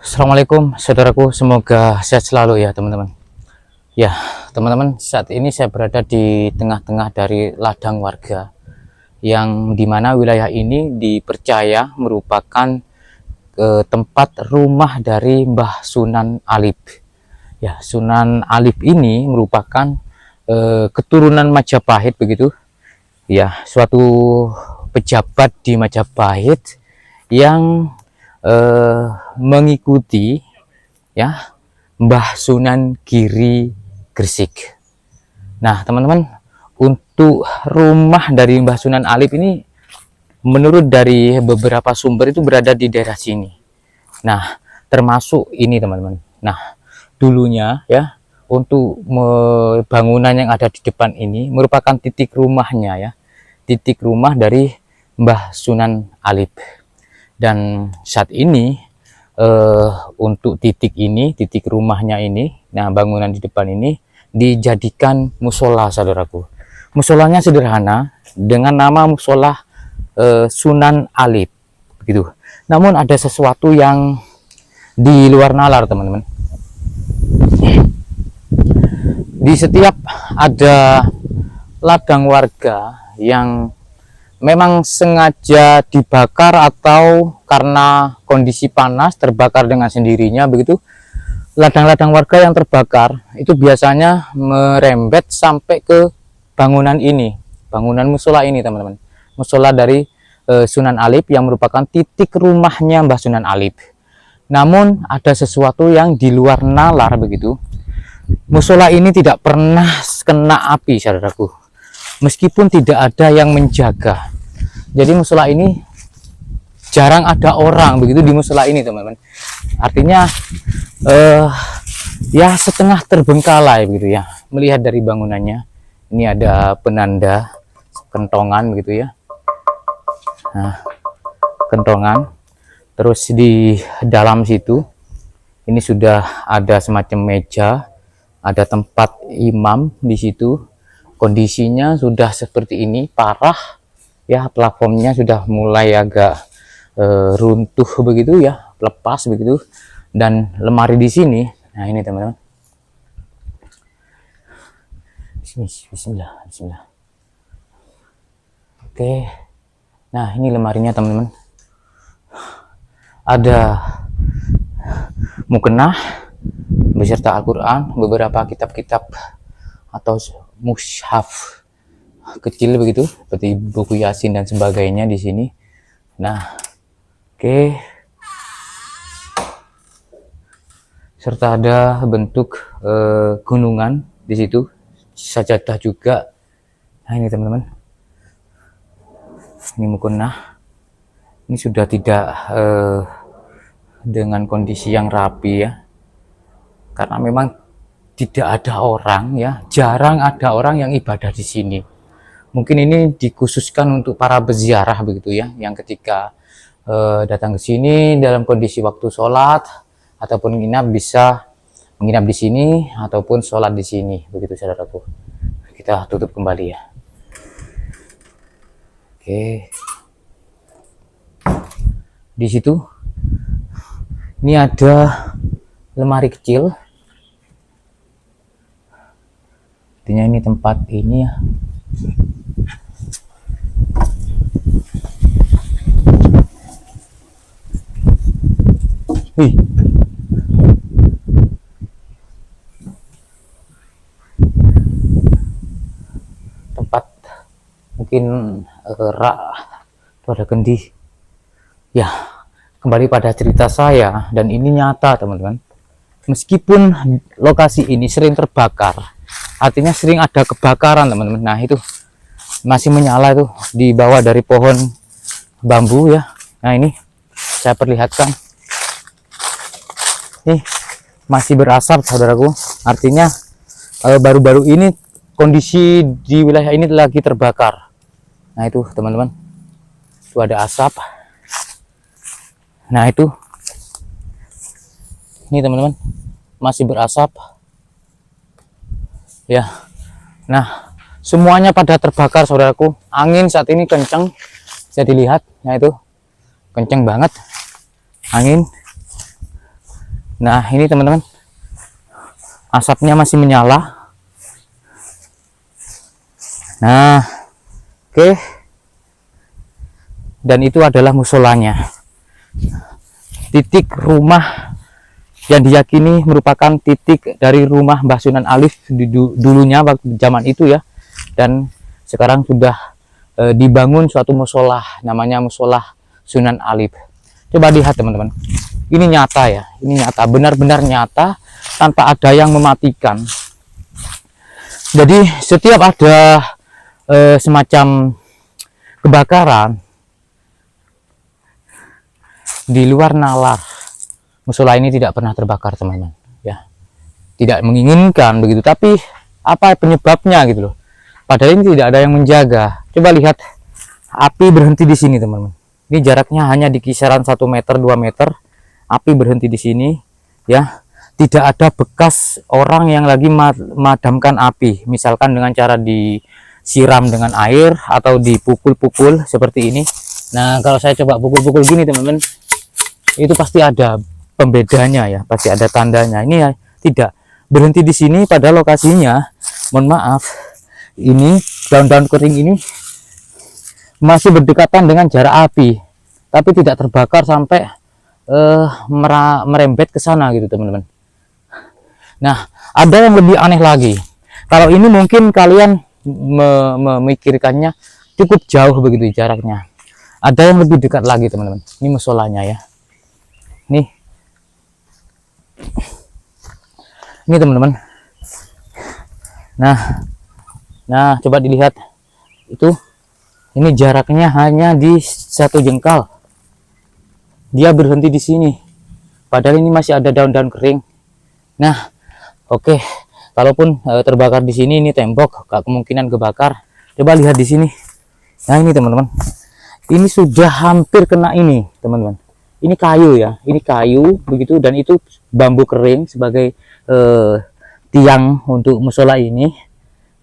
Assalamualaikum saudaraku, semoga sehat selalu ya teman-teman. Ya teman-teman, saat ini saya berada di tengah-tengah dari ladang warga yang dimana wilayah ini dipercaya merupakan tempat rumah dari Mbah Sunan Alip. Ya, Sunan Alip ini merupakan keturunan Majapahit begitu. Ya, suatu pejabat di Majapahit yang mengikuti ya Mbah Sunan Giri Gresik. Nah teman-teman, untuk rumah dari Mbah Sunan Alip ini menurut dari beberapa sumber itu berada di daerah sini. Nah termasuk ini teman-teman. Nah dulunya ya, untuk bangunan yang ada di depan ini merupakan titik rumahnya ya, titik rumah dari Mbah Sunan Alip. Dan saat ini untuk titik rumahnya ini, nah bangunan di depan ini dijadikan musola saudaraku. Musolanya sederhana dengan nama musola Sunan Alip begitu. Namun ada sesuatu yang di luar nalar teman-teman. Di setiap ada ladang warga yang memang sengaja dibakar atau karena kondisi panas terbakar dengan sendirinya begitu, ladang-ladang warga yang terbakar itu biasanya merembet sampai ke bangunan ini, bangunan musola ini teman-teman, musola dari Sunan Alip yang merupakan titik rumahnya Mbah Sunan Alip. Namun ada sesuatu yang di luar nalar begitu, musola ini tidak pernah kena api saudaraku, meskipun tidak ada yang menjaga. Jadi musola ini jarang ada orang begitu di musola ini teman-teman. Artinya ya setengah terbengkalai begitu ya. Melihat dari bangunannya, ini ada penanda kentongan begitu ya. Nah, kentongan. Terus di dalam situ ini sudah ada semacam meja, ada tempat imam di situ. Kondisinya sudah seperti ini, parah ya, platformnya sudah mulai agak runtuh begitu ya, lepas begitu. Dan lemari di sini, nah ini teman-teman, bismillah, bismillah. Oke, nah ini lemarinya teman-teman, ada mukena beserta Al-Quran, beberapa kitab-kitab atau mushaf kecil begitu, seperti buku Yasin dan sebagainya di sini. Nah, oke. Serta ada bentuk gunungan di situ, sajadah juga. Nah, ini teman-teman. Ini mukena. Ini sudah tidak dengan kondisi yang rapi ya. Karena memang tidak ada orang ya, jarang ada orang yang ibadah di sini. Mungkin ini dikhususkan untuk para peziarah begitu ya, yang ketika datang ke sini dalam kondisi waktu sholat ataupun menginap, bisa menginap di sini ataupun sholat di sini begitu saudaraku. Kita tutup kembali ya. Oke. Di situ ini ada lemari kecil. Artinya ini tempat ini ya. Wih. Tempat mungkin rak itu ada kendi. Ya, kembali pada cerita saya, dan ini nyata teman-teman. Meskipun lokasi ini sering terbakar, artinya sering ada kebakaran teman-teman. Nah itu masih menyala itu di bawah dari pohon bambu ya. Nah ini saya perlihatkan, nih masih berasap saudaraku. Artinya baru-baru ini kondisi di wilayah ini lagi terbakar. Nah itu teman-teman, itu ada asap. Nah itu, ini teman-teman, masih berasap ya. Nah semuanya pada terbakar saudaraku. Angin saat ini kencang, bisa dilihat. Nah itu kencang banget angin. Nah, ini teman-teman, asapnya masih menyala. Nah, oke. Dan itu adalah musolanya. Titik rumah yang diyakini merupakan titik dari rumah Mbah Sunan Alif dulunya waktu zaman itu ya. Dan sekarang sudah dibangun suatu musola, namanya musola Sunan Alif. Coba lihat teman-teman, ini nyata ya, ini nyata, benar-benar nyata, tanpa ada yang mematikan. Jadi setiap ada semacam kebakaran di luar nalar, musola ini tidak pernah terbakar teman-teman ya. Tidak menginginkan begitu, tapi apa penyebabnya gitu loh, padahal ini tidak ada yang menjaga. Coba lihat, api berhenti di sini teman-teman. Ini jaraknya hanya di kisaran 1 meter 2 meter, api berhenti di sini ya. Tidak ada bekas orang yang lagi memadamkan api, misalkan dengan cara disiram dengan air atau dipukul-pukul seperti ini. Nah, kalau saya coba pukul-pukul gini teman-teman, itu pasti ada pembedanya ya, pasti ada tandanya. Ini ya tidak berhenti di sini pada lokasinya. Mohon maaf, ini daun-daun kering ini masih berdekatan dengan jarak api, tapi tidak terbakar sampai merembet ke sana gitu teman-teman. Nah, ada yang lebih aneh lagi. Kalau ini mungkin kalian memikirkannya cukup jauh begitu jaraknya. Ada yang lebih dekat lagi teman-teman. Ini musolanya ya. Nih, ini teman-teman. Nah, coba dilihat itu. Ini jaraknya hanya di 1 jengkal. Dia berhenti di sini. Padahal ini masih ada daun-daun kering. Nah, oke. Kalaupun terbakar di sini, ini tembok, gak kemungkinan kebakar. Coba lihat di sini. Nah, ini teman-teman. Ini sudah hampir kena ini, teman-teman. Ini kayu ya. Ini kayu begitu, dan itu bambu kering sebagai tiang untuk musola ini.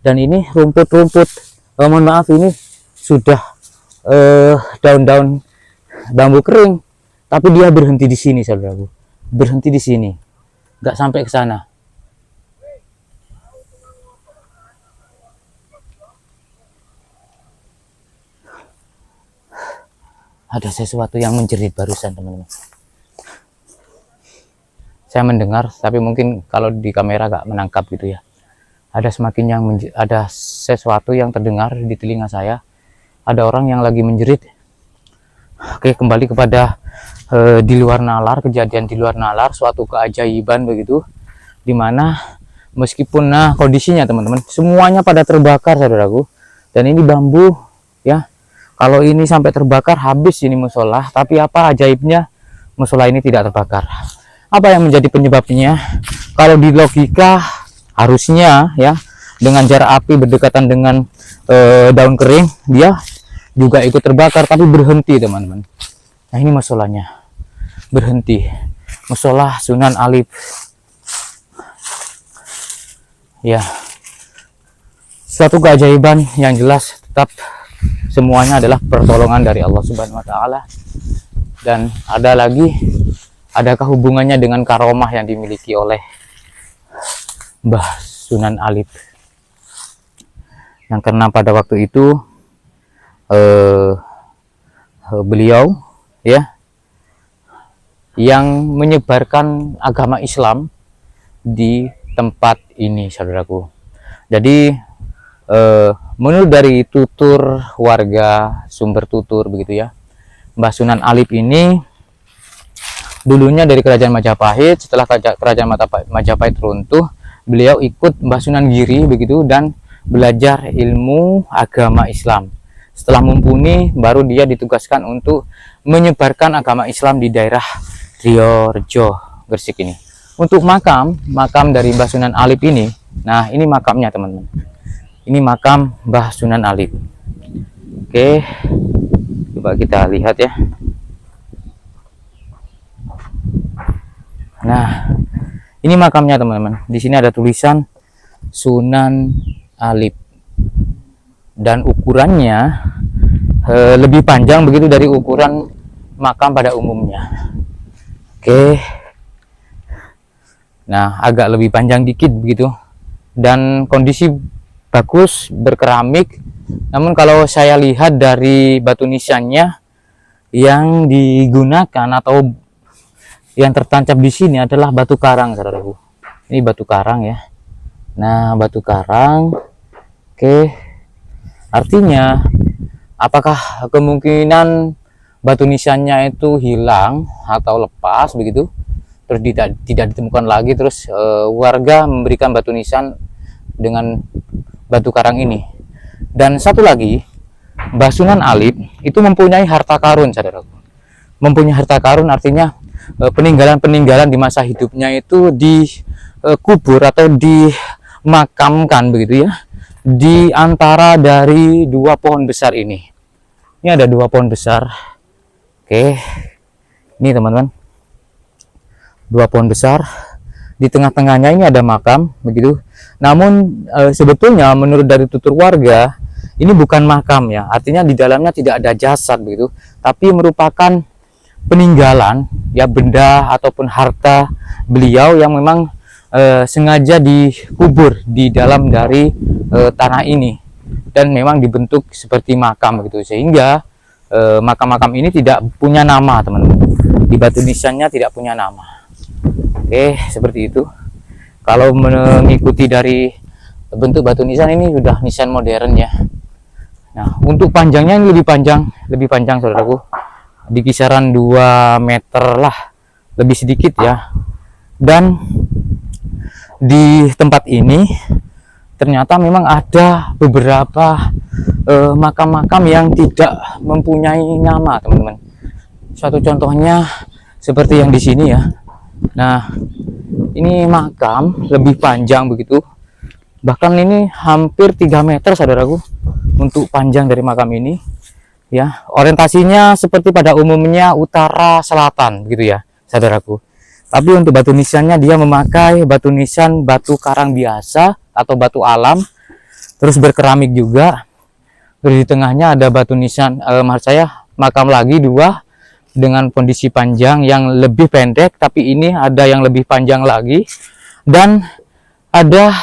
Dan ini rumput-rumput. Mohon maaf, ini sudah daun-daun bambu kering, tapi dia berhenti di sini saudaraku, berhenti di sini, nggak sampai ke sana. Ada sesuatu yang menjerit barusan teman-teman. Saya mendengar, tapi mungkin kalau di kamera nggak menangkap gitu ya. Ada ada sesuatu yang terdengar di telinga saya. Ada orang yang lagi menjerit. Oke, kembali kepada di luar nalar, kejadian di luar nalar, suatu keajaiban begitu, dimana meskipun kondisinya teman-teman semuanya pada terbakar saudaraku, dan ini bambu ya, kalau ini sampai terbakar habis ini musola. Tapi apa ajaibnya, musola ini tidak terbakar. Apa yang menjadi penyebabnya? Kalau di logika harusnya ya, dengan jarak api berdekatan dengan daun kering, dia juga ikut terbakar, tapi berhenti teman-teman. Nah, ini musolanya berhenti, musola Sunan Alif ya. Suatu keajaiban yang jelas, tetap semuanya adalah pertolongan dari Allah Subhanahu wa Ta'ala. Dan adakah hubungannya dengan karomah yang dimiliki oleh Mbah Sunan Alif, yang karena pada waktu itu beliau ya yang menyebarkan agama Islam di tempat ini saudaraku. Jadi menurut dari tutur warga, sumber tutur begitu ya, Mbah Sunan Alif ini dulunya dari kerajaan Majapahit. Setelah kerajaan Majapahit runtuh, beliau ikut Mbah Sunan Giri begitu dan belajar ilmu agama Islam. Setelah mumpuni, baru dia ditugaskan untuk menyebarkan agama Islam di daerah Triorejo, Gresik ini. Untuk makam dari Mbah Sunan Alif ini, nah ini makamnya teman-teman. Ini makam Mbah Sunan Alif. Oke, coba kita lihat ya. Nah, ini makamnya teman-teman. Di sini ada tulisan Sunan Alif. Dan ukurannya lebih panjang begitu dari ukuran makam pada umumnya. Oke, Nah, agak lebih panjang dikit begitu, dan kondisi bagus, berkeramik. Namun kalau saya lihat dari batu nisannya yang digunakan atau yang tertancap di sini adalah batu karang, saudaraku. Ini batu karang ya. Nah, batu karang. Oke, artinya apakah kemungkinan batu nisannya itu hilang atau lepas begitu, terus tidak ditemukan lagi, terus warga memberikan batu nisan dengan batu karang ini. Dan satu lagi, Mbah Sunan Alit itu mempunyai harta karun, saudaraku. Mempunyai harta karun artinya peninggalan-peninggalan di masa hidupnya itu dikubur atau dimakamkan begitu ya, di antara dari dua pohon besar ini. Ini ada dua pohon besar. Oke, ini teman-teman, dua pohon besar. Di tengah-tengahnya ini ada makam begitu. Namun sebetulnya menurut dari tutur warga, ini bukan makam ya. Artinya di dalamnya tidak ada jasad begitu, tapi merupakan peninggalan ya, benda ataupun harta beliau yang memang sengaja dikubur di dalam dari tanah ini, dan memang dibentuk seperti makam begitu, sehingga makam-makam ini tidak punya nama, teman-teman. Di batu nisannya tidak punya nama. Oke, seperti itu. Kalau mengikuti dari bentuk batu nisan ini sudah nisan modern ya. Nah, untuk panjangnya ini lebih panjang saudaraku, di kisaran 2 meter lah, lebih sedikit ya. Dan di tempat ini ternyata memang ada beberapa makam-makam yang tidak mempunyai nama, teman-teman. Suatu contohnya seperti yang di sini ya. Nah, ini makam lebih panjang begitu, bahkan ini hampir 3 meter saudaraku untuk panjang dari makam ini ya. Orientasinya seperti pada umumnya utara selatan begitu ya saudaraku, tapi untuk batu nisannya dia memakai batu nisan batu karang biasa atau batu alam, terus berkeramik juga. Terus di tengahnya ada batu nisan, maksud saya makam lagi dua dengan kondisi panjang yang lebih pendek, tapi ini ada yang lebih panjang lagi. Dan ada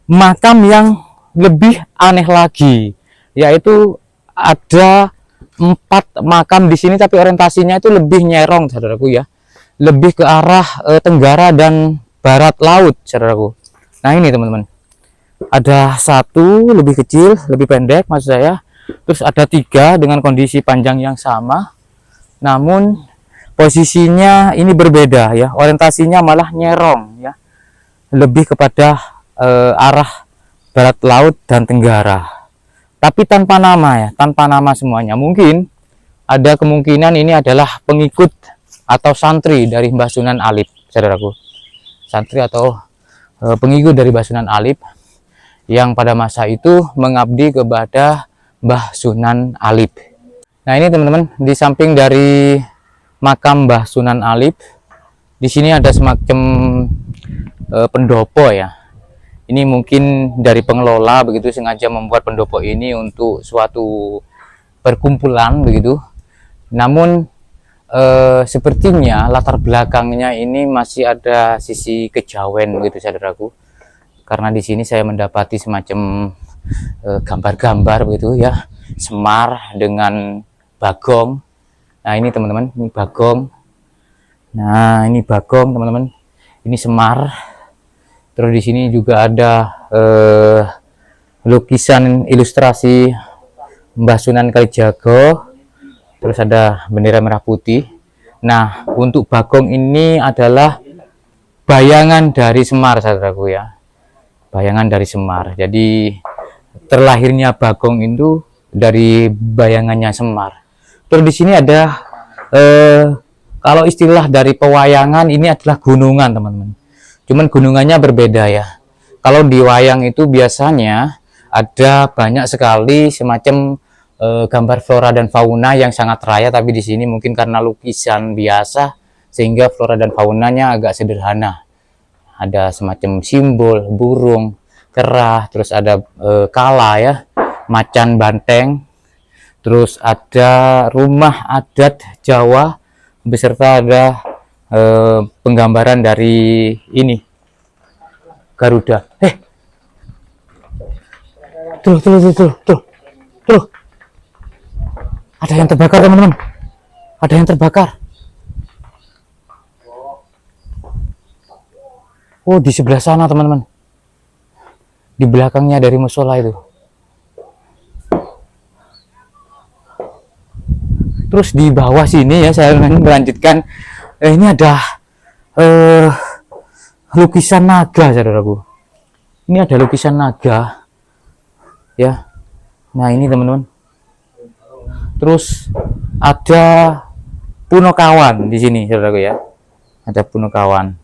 makam yang lebih aneh lagi, yaitu ada 4 makam di sini, tapi orientasinya itu lebih nyerong saudaraku ya, lebih ke arah tenggara dan barat laut saudaraku. Nah ini teman-teman, ada satu lebih kecil, lebih pendek maksud saya. Terus ada 3 dengan kondisi panjang yang sama, namun posisinya ini berbeda ya, orientasinya malah nyerong ya, lebih kepada arah barat laut dan tenggara, tapi tanpa nama ya, tanpa nama semuanya. Mungkin ada kemungkinan ini adalah pengikut atau santri dari Mbah Sunan Alit, saudaraku. Santri atau pengikut dari Mbah Sunan Alit yang pada masa itu mengabdi kepada Mbah Sunan Alit. Nah ini teman-teman, di samping dari makam Mbah Sunan Alit, di sini ada semacam pendopo ya. Ini mungkin dari pengelola begitu sengaja membuat pendopo ini untuk suatu perkumpulan begitu. Namun sepertinya latar belakangnya ini masih ada sisi kejawen begitu saudaraku. Karena di sini saya mendapati semacam gambar-gambar begitu ya, semar dengan bagong. Nah ini teman-teman, ini bagong. Nah ini bagong teman-teman, ini semar. Terus di sini juga ada lukisan ilustrasi Mbah Sunan Kalijaga. Terus ada bendera merah putih. Nah untuk bagong ini adalah bayangan dari Semar saudaraku ya, bayangan dari Semar. Jadi terlahirnya bagong itu dari bayangannya Semar. Terus di sini ada kalau istilah dari pewayangan ini adalah gunungan teman-teman. Cuman gunungannya berbeda ya. Kalau di wayang itu biasanya ada banyak sekali semacam gambar flora dan fauna yang sangat raya, tapi di sini mungkin karena lukisan biasa sehingga flora dan faunanya agak sederhana. Ada semacam simbol burung, kera, terus ada kala ya, macan banteng, terus ada rumah adat Jawa beserta ada penggambaran dari ini Garuda. Tuh. Ada yang terbakar, teman-teman. Ada yang terbakar. Oh, di sebelah sana, teman-teman. Di belakangnya dari musola itu. Terus di bawah sini ya, saya melanjutkan. Ini ada lukisan naga, saudaraku. Ini ada lukisan naga. Ya. Nah, ini teman-teman. Terus ada Punokawan di sini, saudaraku ya. Ada Punokawan.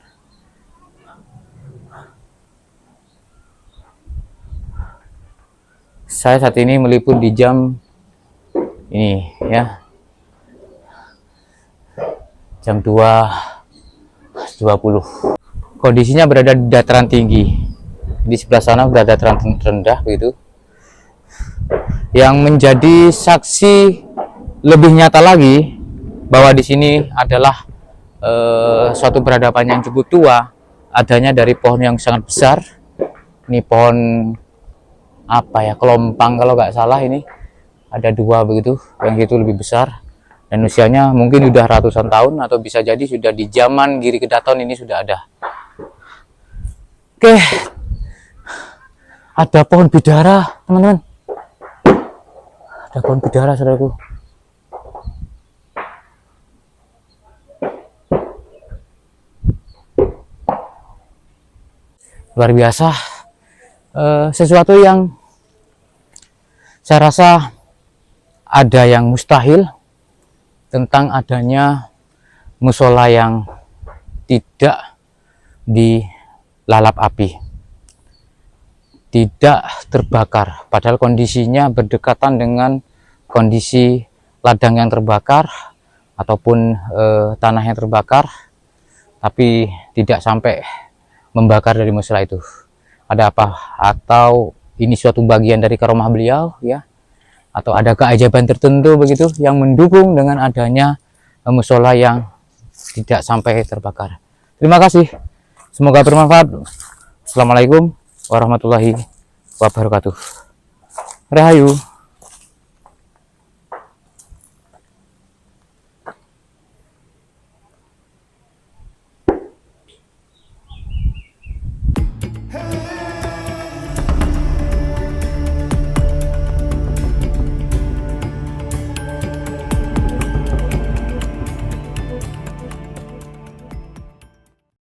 Saya saat ini meliput di jam ini ya, jam 2.20. Kondisinya berada di dataran tinggi. Di sebelah sana berada dataran rendah begitu. Yang menjadi saksi lebih nyata lagi bahwa di sini adalah suatu peradaban yang cukup tua, adanya dari pohon yang sangat besar. Ini pohon apa ya, kelompang kalau nggak salah, ini ada 2 begitu, yang itu lebih besar dan usianya mungkin sudah ratusan tahun atau bisa jadi sudah di zaman Giri Kedaton ini sudah ada. Oke, ada pohon bidara, teman-teman. Ada pohon bidara, saudaraku. Luar biasa. Sesuatu yang saya rasa ada yang mustahil tentang adanya musola yang tidak dilalap api, tidak terbakar, padahal kondisinya berdekatan dengan kondisi ladang yang terbakar ataupun tanah yang terbakar, tapi tidak sampai membakar dari musola itu. Ada apa? Atau ini suatu bagian dari karomah beliau ya, atau ada keajaiban tertentu begitu yang mendukung dengan adanya musola yang tidak sampai terbakar. Terima kasih, semoga bermanfaat. Assalamualaikum warahmatullahi wabarakatuh. Rahayu.